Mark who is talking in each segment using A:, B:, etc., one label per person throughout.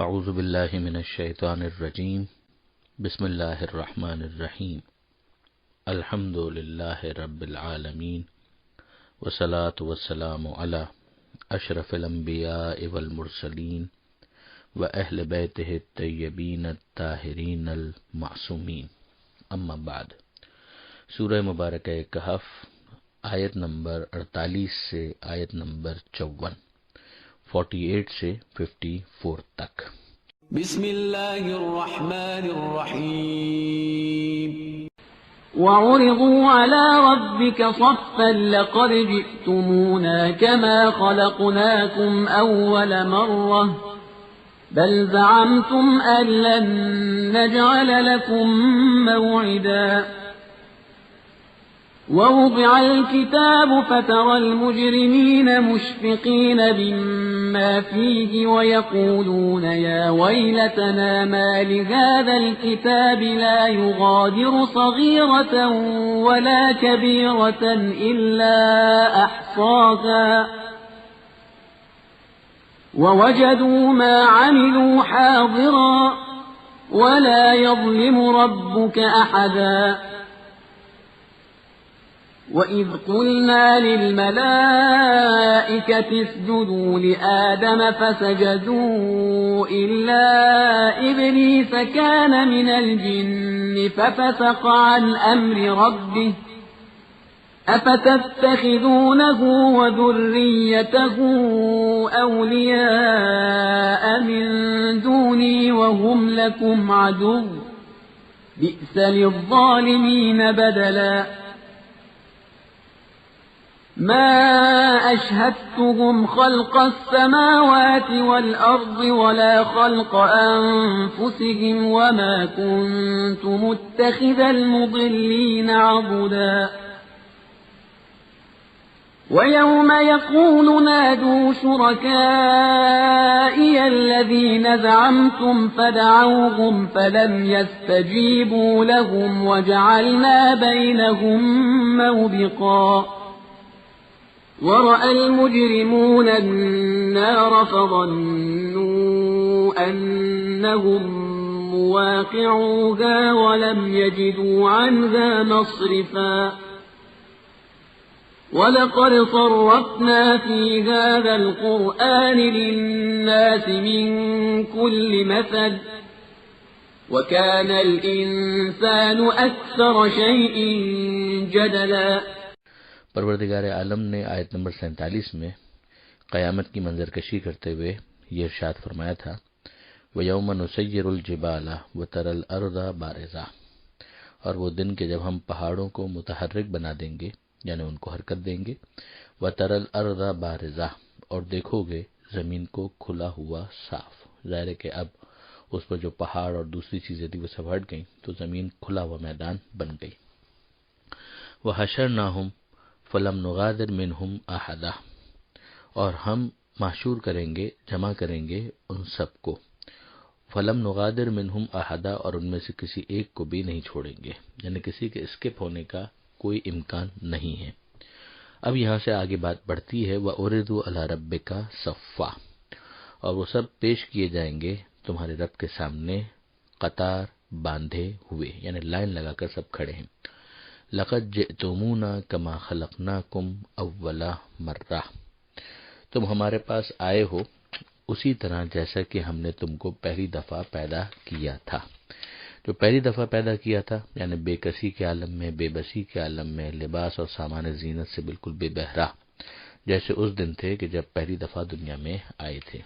A: اعوذ باللہ من الشیطان الرجیم بسم اللہ الرحمن الرحیم الحمد للہ رب العالمین والصلاة والسلام علی اشرف الانبیاء والمرسلین واہل بیتہ الطیبین الطاہرین المعصومین، اما بعد۔ سورہ مبارکہ کہف آیت نمبر 48 سے آیت نمبر 54، 48 سے 54 تک۔
B: بسم اللہ الرحمن الرحیم۔
C: وعرضوا على ربك صفا لقد جئتمونا كما خلقناكم أول مرة بل زعمتم أن لن نجعل لكم موعدا ووضع الكتاب فترى المجرمين مشفقين مما فيه ويقولون يا ويلتنا ما لهذا الكتاب لا يغادر صغيرة ولا كبيرة إلا أحصاها ووجدوا ما عملوا حاضرا ولا يظلم ربك أحدا وَإِذْ قُلْنَا لِلْمَلَائِكَةِ اسْجُدُوا لِآدَمَ فَسَجَدُوا إِلَّا إِبْلِيسَ كَانَ مِنَ الْجِنِّ فَفَسَقَ عَنْ أَمْرِ رَبِّهِ أَفَتَتَّخِذُونَهُ وَذُرِّيَّتَهُ أَوْلِيَاءَ مِن دُونِي وَهُمْ لَكُمْ عَدُوٌّ بِئْسَ لِلظَّالِمِينَ بَدَلًا ما أشهدتهم خلق السماوات والأرض ولا خلق أنفسهم وما كنت متخذ المضلين عضدا ويوم يقول نادوا شركائي الذين زعمتم فدعوهم فلم يستجيبوا لهم وجعلنا بينهم موبقا ورأى المجرمون النار فظنوا أنهم مواقعوها ولم يجدوا عنها مصرفا ولقد صرفنا في هذا القرآن للناس من كل مثل وكان الإنسان أكثر شيء جدلا۔
A: پروردگار عالم نے آیت نمبر 47 میں قیامت کی منظر کشی کرتے ہوئے یہ ارشاد فرمایا تھا، وَيَوْمَ نُسَيِّرُ الْجِبَالَ وَتَرَى الْأَرْضَ بَارِزَةً، اور وہ دن کہ جب ہم پہاڑوں کو متحرک بنا دیں گے، یعنی ان کو حرکت دیں گے، وَتَرَى الْأَرْضَ بَارِزَةً، اور دیکھو گے زمین کو کھلا ہوا صاف۔ ظاہر ہے کہ اب اس پر جو پہاڑ اور دوسری چیزیں تھی وہ سب ہٹ گئیں تو زمین کھلا ہوا میدان بن گئی۔ وَحَشَرْنَاهُمْ فلم نغادر منہم احدا، اور ہم محشور کریں گے، جمع کریں گے ان سب کو، فلم نغادر منہم احدا، اور ان میں سے کسی ایک کو بھی نہیں چھوڑیں گے، یعنی کسی کے اسکپ ہونے کا کوئی امکان نہیں ہے۔ اب یہاں سے آگے بات بڑھتی ہے، وَعُرِضُوا عَلَىٰ رَبِّكَ صَفًّا، اور وہ سب پیش کیے جائیں گے تمہارے رب کے سامنے قطار باندھے ہوئے، یعنی لائن لگا کر سب کھڑے ہیں۔ لقد جئتمونا کما خلقناکم اول مرہ، تم ہمارے پاس آئے ہو اسی طرح جیسا کہ ہم نے تم کو پہلی دفعہ پیدا کیا تھا۔ جو پہلی دفعہ پیدا کیا تھا یعنی بے کسی کے عالم میں، بے بسی کے عالم میں، لباس اور سامان زینت سے بالکل بے بہرا، جیسے اس دن تھے کہ جب پہلی دفعہ دنیا میں آئے تھے۔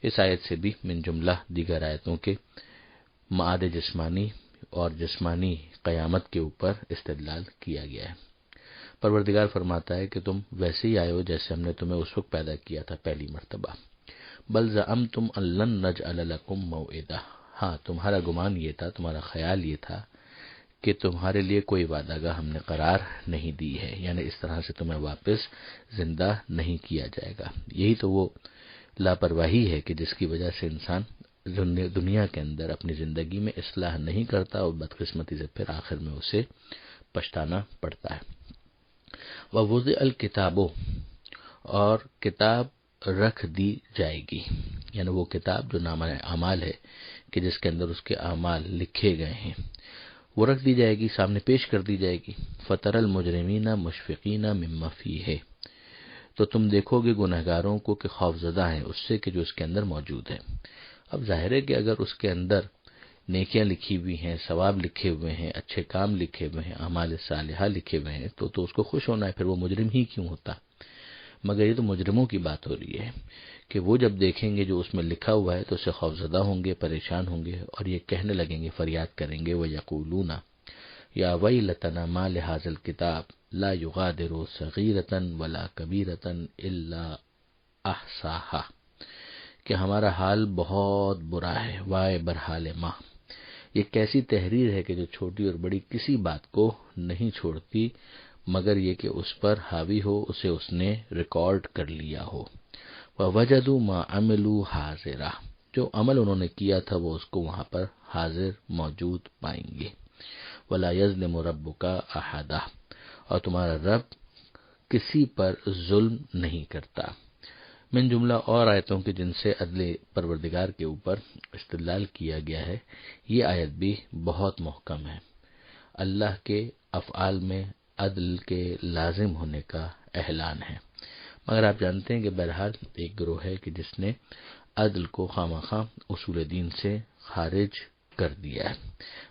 A: اس آیت سے بھی من جملہ دیگر آیتوں کے معاد جسمانی اور جسمانی قیامت کے اوپر استدلال کیا گیا ہے۔ پروردگار فرماتا ہے کہ تم ویسے ہی آئے ہو جیسے ہم نے تمہیں اس وقت پیدا کیا تھا پہلی مرتبہ۔ بل زعمتم ان لن نجعل لکم موعدا، ہاں تمہارا گمان یہ تھا، تمہارا خیال یہ تھا کہ تمہارے لیے کوئی وعدہ گاہ ہم نے قرار نہیں دی ہے، یعنی اس طرح سے تمہیں واپس زندہ نہیں کیا جائے گا۔ یہی تو وہ لاپرواہی ہے کہ جس کی وجہ سے انسان دنیا کے اندر اپنی زندگی میں اصلاح نہیں کرتا اور بدقسمتی سے پھر آخر میں اسے پچھتانا پڑتا ہے۔ وَوُضِعَ الْكِتَابُ، اور کتاب رکھ دی جائے گی، یعنی وہ کتاب جو نامہ اعمال ہے کہ جس کے اندر اس کے اعمال لکھے گئے ہیں، وہ رکھ دی جائے گی، سامنے پیش کر دی جائے گی۔ فَتَرَى الْمُجْرِمِينَ مُشْفِقِينَ مِمَّا فِيهِ، تو تم دیکھو گے گنہگاروں کو کہ خوفزدہ ہیں اس سے کہ جو اس کے اندر موجود ہے۔ اب ظاہر ہے کہ اگر اس کے اندر نیکیاں لکھی ہوئی ہیں، ثواب لکھے ہوئے ہیں، اچھے کام لکھے ہوئے ہیں، اعمال صالحہ لکھے ہوئے ہیں، تو اس کو خوش ہونا ہے، پھر وہ مجرم ہی کیوں ہوتا؟ مگر یہ تو مجرموں کی بات ہو رہی ہے کہ وہ جب دیکھیں گے جو اس میں لکھا ہوا ہے تو اس سے خوفزدہ ہوں گے، پریشان ہوں گے، اور یہ کہنے لگیں گے، فریاد کریں گے، وَيَقُولُونَ يَا وَيْلَتَنَا مَا لِهَٰذَا الْكِتَابِ لَا يُغَادِرُ صَغِيرَةً وَلَا كَبِيرَةً إِلَّا أَحْصَاهَا، کہ ہمارا حال بہت برا ہے، وائے برحال ماں، یہ کیسی تحریر ہے کہ جو چھوٹی اور بڑی کسی بات کو نہیں چھوڑتی مگر یہ کہ اس پر حاوی ہو، اسے اس نے ریکارڈ کر لیا ہو۔ وَوَجَدُوا مَا عَمِلُوا حَاضِرًا، جو عمل انہوں نے کیا تھا وہ اس کو وہاں پر حاضر موجود پائیں گے۔ وَلَا يَظْلِمُ رَبُّكَ أَحَدًا، اور تمہارا رب کسی پر ظلم نہیں کرتا۔ من جملہ اور آیتوں کے جن سے عدل پروردگار کے اوپر استدلال کیا گیا ہے، یہ آیت بھی بہت محکم ہے۔ اللہ کے افعال میں عدل کے لازم ہونے کا اعلان ہے، مگر آپ جانتے ہیں کہ بہرحال ایک گروہ ہے کہ جس نے عدل کو خواہ اصول دین سے خارج کر دیا ہے۔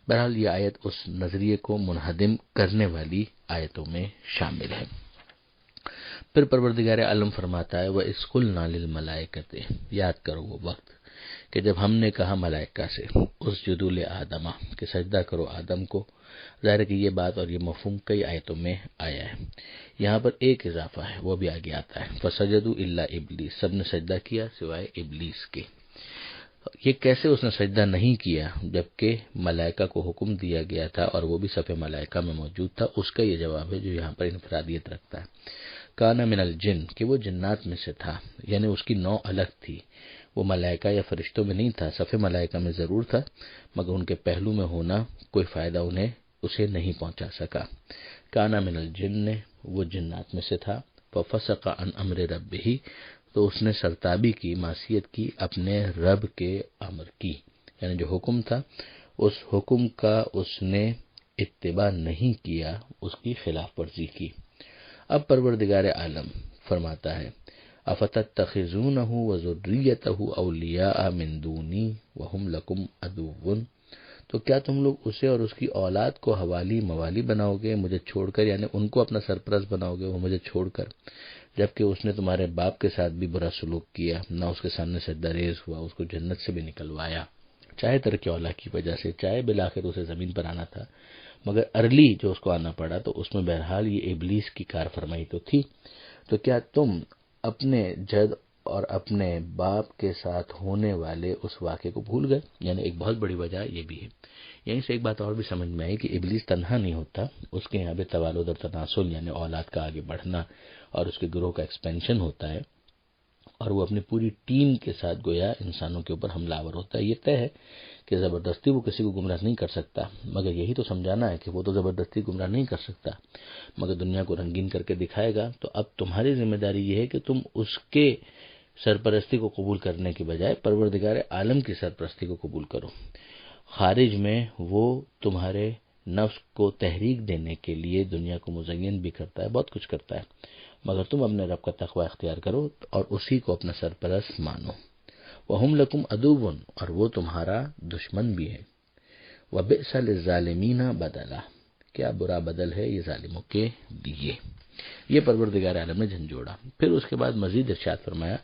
A: بہرحال یہ آیت اس نظریے کو منہدم کرنے والی آیتوں میں شامل ہے۔ پھر پروردگار عالم فرماتا ہے وَإِذْ قُلْنَا لِلْمَلَائِكَةِ، یاد کرو وہ وقت کہ جب ہم نے کہا ملائکہ سے اسجدوا لآدم، کہ سجدہ کرو آدم کو۔ ظاہر ہے کہ یہ بات اور یہ مفہوم کئی آیتوں میں آیا ہے، یہاں پر ایک اضافہ ہے وہ بھی آگے آتا ہے، فسجدوا الا ابلیس، سب نے سجدہ کیا سوائے ابلیس کے۔ یہ کیسے اس نے سجدہ نہیں کیا جبکہ ملائکہ کو حکم دیا گیا تھا اور وہ بھی صف ملائکہ میں موجود تھا؟ اس کا یہ جواب ہے جو یہاں پر انفرادیت رکھتا ہے، کان من الجن، کہ وہ جنات میں سے تھا، یعنی اس کی نوع الگ تھی، وہ ملائکہ یا فرشتوں میں نہیں تھا، صف ملائکہ میں ضرور تھا مگر ان کے پہلو میں ہونا کوئی فائدہ اسے نہیں پہنچا سکا۔ کان من الجن، وہ جنات میں سے تھا، ففسق عن امر ربہ، تو اس نے سرتابی کی، معصیت کی اپنے رب کے امر کی، یعنی جو حکم تھا اس حکم کا اس نے اتباع نہیں کیا، اس کی خلاف ورزی کی۔ اب پروردگار عالم فرماتا ہے افتتخذونہ وذریتہ اولیاء من دونی وہم لکم عدو، تو کیا تم لوگ اسے اور اس کی اولاد کو حوالی موالی بناؤ گے مجھے چھوڑ کر، یعنی ان کو اپنا سرپرست بناؤ گے وہ مجھے چھوڑ کر، جبکہ اس نے تمہارے باپ کے ساتھ بھی برا سلوک کیا، نہ اس کے سامنے سجدہ ریز ہوا، اس کو جنت سے بھی نکلوایا، چاہے ترک اولا کی وجہ سے، چاہے بالآخر اسے زمین پر آنا تھا مگر ارلی جو اس کو آنا پڑا تو اس میں بہرحال یہ ابلیس کی کار فرمائی تو تھی۔ تو کیا تم اپنے جد اور اپنے باپ کے ساتھ ہونے والے اس واقعے کو بھول گئے؟ یعنی ایک بہت بڑی وجہ یہ بھی ہے۔ یہیں سے ایک بات اور بھی سمجھ میں آئی کہ ابلیس تنہا نہیں ہوتا، اس کے یہاں پہ توالد اور تناسل یعنی اولاد کا آگے بڑھنا اور اس کے گروہ کا ایکسپینشن ہوتا ہے، اور وہ اپنی پوری ٹیم کے ساتھ گویا انسانوں کے اوپر حملہ آور ہوتا ہے۔ یہ طے ہے کہ زبردستی وہ کسی کو گمراہ نہیں کر سکتا، مگر یہی تو سمجھانا ہے کہ وہ تو زبردستی گمراہ نہیں کر سکتا مگر دنیا کو رنگین کر کے دکھائے گا۔ تو اب تمہاری ذمہ داری یہ ہے کہ تم اس کے سرپرستی کو قبول کرنے کے بجائے پروردگار عالم کی سرپرستی کو قبول کرو۔ خارج میں وہ تمہارے نفس کو تحریک دینے کے لیے دنیا کو مزین بھی کرتا ہے، بہت کچھ کرتا ہے، مگر تم اپنے رب کا تقوی اختیار کرو اور اسی کو اپنا سرپرست مانو۔ وَهُمْ لَكُمْ عَدُوٌّ، اور وہ تمہارا دشمن بھی ہے۔ وَبِئْسَ لِلظَّالِمِينَ بَدَلًا، کیا برا بدل ہے یہ ظالموں کے لیے۔ یہ پروردگار عالم نے جھنجھوڑا۔ پھر اس کے بعد مزید ارشاد فرمایا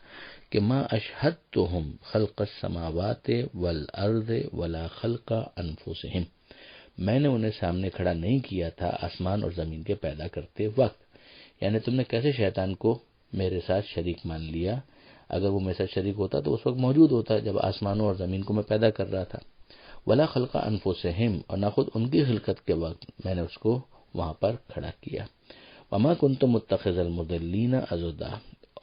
A: کہ ما اشہدتہم خلق السماوات والارض ولا خلق انفسہم، میں نے انہیں سامنے کھڑا نہیں کیا تھا آسمان اور زمین کے پیدا کرتے وقت، یعنی تم نے کیسے شیطان کو میرے ساتھ شریک مان لیا؟ اگر وہ میرے ساتھ شریک ہوتا تو اس وقت موجود ہوتا جب آسمانوں اور زمین کو میں پیدا کر رہا تھا۔ ولا خلق انفسہم، اور نہ خود ان کی خلقت کے وقت میں نے اس کو وہاں پر کھڑا کیا۔ وما کنت متخذ المضلین عضدا،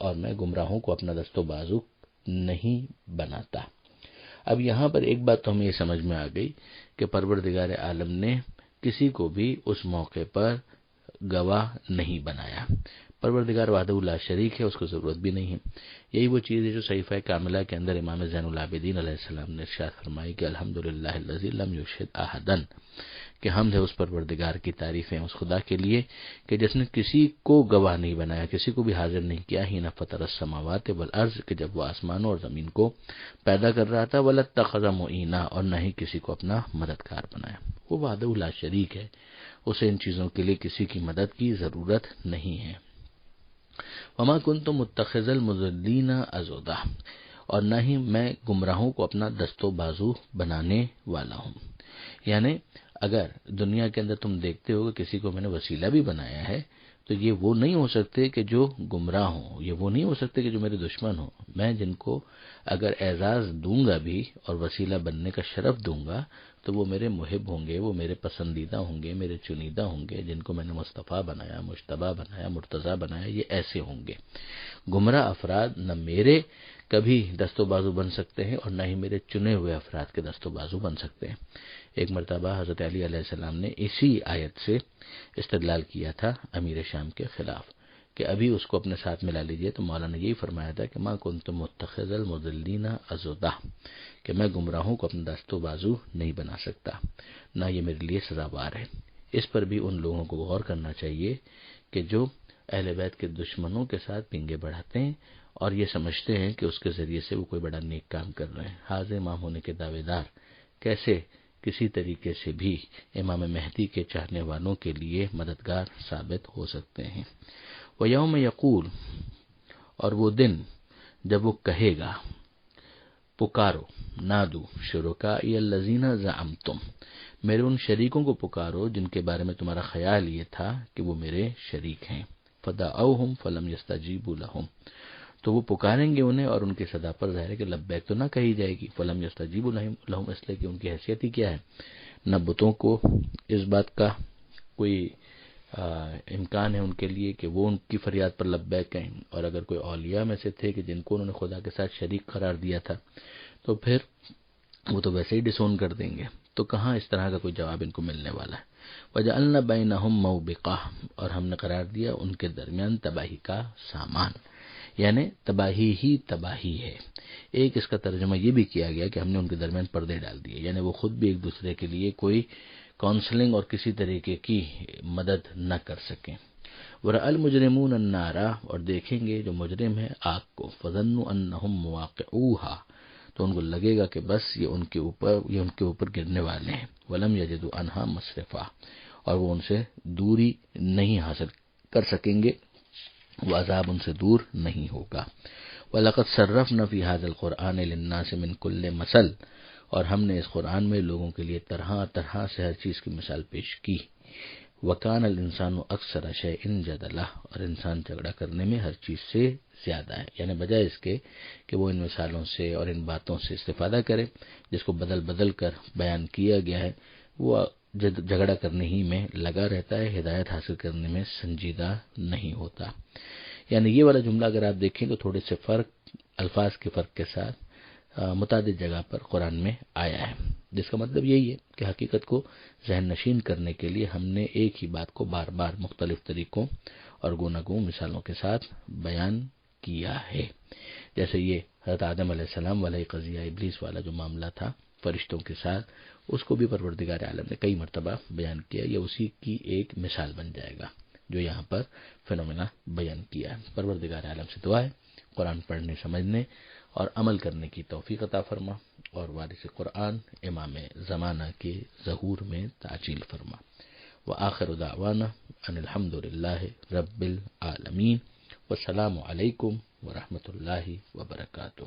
A: اور میں گمراہوں کو اپنا دست و بازو نہیں بناتا۔ اب یہاں پر ایک بات تو ہمیں یہ سمجھ میں آ گئی کہ پروردگار عالم نے کسی کو بھی اس موقع پر گواہ نہیں بنایا، پروردگار وحدہ لا شریک ہے، اس کو ضرورت بھی نہیں ہے۔ یہی وہ چیز ہے جو صحیفہ کاملہ کے اندر امام زین العابدین علیہ السلام نے ارشاد فرمائی کہ الحمدللہ الذی لم یشہد احدا، کہ حمد ہے اس پروردگار کی، تعریفیں اس خدا کے لیے کہ جس نے کسی کو گواہ نہیں بنایا، کسی کو بھی حاضر نہیں کیا، حین فطر السماوات والارض، کہ جب وہ آسمانوں اور زمین کو پیدا کر رہا تھا، ولا اتخذ معینا، اور نہ ہی کسی کو اپنا مددگار بنایا۔ وہ وحدہ لا شریک ہے، اسے ان چیزوں کے لیے کسی کی مدد کی ضرورت نہیں ہے۔ وما کنت متخذ المضلین عضدا، اور نہ ہی میں گمراہوں کو اپنا دست و بازو بنانے والا ہوں۔ یعنی اگر دنیا کے اندر تم دیکھتے ہو کہ کسی کو میں نے وسیلہ بھی بنایا ہے تو یہ وہ نہیں ہو سکتے کہ جو گمراہ ہوں، یہ وہ نہیں ہو سکتے کہ جو میرے دشمن ہوں۔ میں جن کو اگر اعزاز دوں گا بھی اور وسیلہ بننے کا شرف دوں گا تو وہ میرے محب ہوں گے، وہ میرے پسندیدہ ہوں گے، میرے چنیدہ ہوں گے، جن کو میں نے مصطفیٰ بنایا، مجتبیٰ بنایا، مرتضیٰ بنایا، یہ ایسے ہوں گے۔ گمراہ افراد نہ میرے کبھی دست و بازو بن سکتے ہیں اور نہ ہی میرے چنے ہوئے افراد کے دست و بازو بن سکتے ہیں۔ ایک مرتبہ حضرت علی علیہ السلام نے اسی آیت سے استدلال کیا تھا امیر شام کے خلاف کہ ابھی اس کو اپنے ساتھ ملا لیجئے، تو مولا نے یہی فرمایا تھا کہ ما کنت متخذ المضلین عضدا، کہ میں گمراہوں کو اپنا دست و بازو نہیں بنا سکتا، نہ یہ میرے لیے سزاوار ہے۔ اس پر بھی ان لوگوں کو غور کرنا چاہیے کہ جو اہل بیت کے دشمنوں کے ساتھ پنگے بڑھاتے ہیں اور یہ سمجھتے ہیں کہ اس کے ذریعے سے وہ کوئی بڑا نیک کام کر رہے ہیں۔ حاضر امام ہونے کے دعوے دار کیسے کسی طریقے سے بھی امام مہدی کے چاہنے والوں کے لیے مددگار ثابت ہو سکتے ہیں۔ وَيَوْمَ يَقُولُ، اور وہ دن جب وہ کہے گا، پکارو، نادو شرکائی الذین زعمتم، میرے ان شریکوں کو پکارو جن کے بارے میں تمہارا خیال یہ تھا کہ وہ میرے شریک ہیں۔ فدعوہم فلم یستجیبوا لہم، تو وہ پکاریں گے انہیں اور ان کی صدا پر ظاہر ہے کہ لبیک تو نہ کہی جائے گی۔ فلم یستجیبوا لہم، اس لیے کہ ان کی حیثیت ہی کیا ہے، نہ بتوں کو اس بات کا کوئی امکان ہے ان کے لیے کہ وہ ان کی فریاد پر لبیک کہیں، اور اگر کوئی اولیاء میں سے تھے کہ جن کو انہوں نے خدا کے ساتھ شریک قرار دیا تھا تو پھر وہ تو ویسے ہی ڈسون کر دیں گے، تو کہاں اس طرح کا کوئی جواب ان کو ملنے والا ہے۔ وَجَعَلْنَا بَيْنَهُمْ مَوْبِقَةً، اور ہم نے قرار دیا ان کے درمیان تباہی کا سامان، یعنی تباہی ہی تباہی ہے۔ ایک اس کا ترجمہ یہ بھی کیا گیا کہ ہم نے ان کے درمیان پردے ڈال دیے، یعنی وہ خود بھی ایک دوسرے کے لیے کوئی کاؤنسلنگ اور کسی طریقے کی مدد نہ کر سکیں۔ وَرَأَى الْمُجْرِمُونَ النَّارَ، اور دیکھیں گے جو مجرم ہیں آگ کو، فَظَنُّوا أَنَّهُمْ مُوَاقِعُوهَا، تو ان کو لگے گا کہ بس یہ ان کے اوپر گرنے والے ہیں۔ وَلَمْ يَجِدُوا عَنْهَا مَصْرِفًا، اور وہ ان سے دوری نہیں حاصل کر سکیں گے، وہ عذاب ان سے دور نہیں ہوگا۔ وَلَقَدْ صَرَّفْنَا فِي هَذَا الْقُرْآنِ لِلنَّاسِ مِنْ كُلِّ مَثَلٍ، اور ہم نے اس قرآن میں لوگوں کے لیے طرح طرح سے ہر چیز کی مثال پیش کی۔ وَكَانَ الْإِنسَانُ أَكْثَرَ شَيْءٍ جَدَلًا، اور انسان جھگڑا کرنے میں ہر چیز سے زیادہ ہے، یعنی بجائے اس کے کہ وہ ان مثالوں سے اور ان باتوں سے استفادہ کرے جس کو بدل بدل کر بیان کیا گیا ہے، وہ جھگڑا کرنے ہی میں لگا رہتا ہے، ہدایت حاصل کرنے میں سنجیدہ نہیں ہوتا۔ یعنی یہ والا جملہ اگر آپ دیکھیں تو تھوڑے سے فرق، الفاظ کے فرق کے ساتھ متعدد جگہ پر قرآن میں آیا ہے، جس کا مطلب یہی ہے کہ حقیقت کو ذہن نشین کرنے کے لیے ہم نے ایک ہی بات کو بار بار مختلف طریقوں اور گوناگوں مثالوں کے ساتھ بیان کیا ہے۔ جیسے یہ حضرت آدم علیہ السلام والا قضیہ ابلیس والا جو معاملہ تھا فرشتوں کے ساتھ، اس کو بھی پروردگار عالم نے کئی مرتبہ بیان کیا، یہ اسی کی ایک مثال بن جائے گا جو یہاں پر فینومینا بیان کیا ہے۔ پروردگار عالم سے دعا ہے قرآن پڑھنے، سمجھنے اور عمل کرنے کی توفیق عطا فرما، اور وارث قرآن امام زمانہ کے ظہور میں تعجیل فرما۔ وآخر دعوانا ان الحمد للہ رب العالمین، والسلام علیکم ورحمۃ اللہ وبرکاتہ۔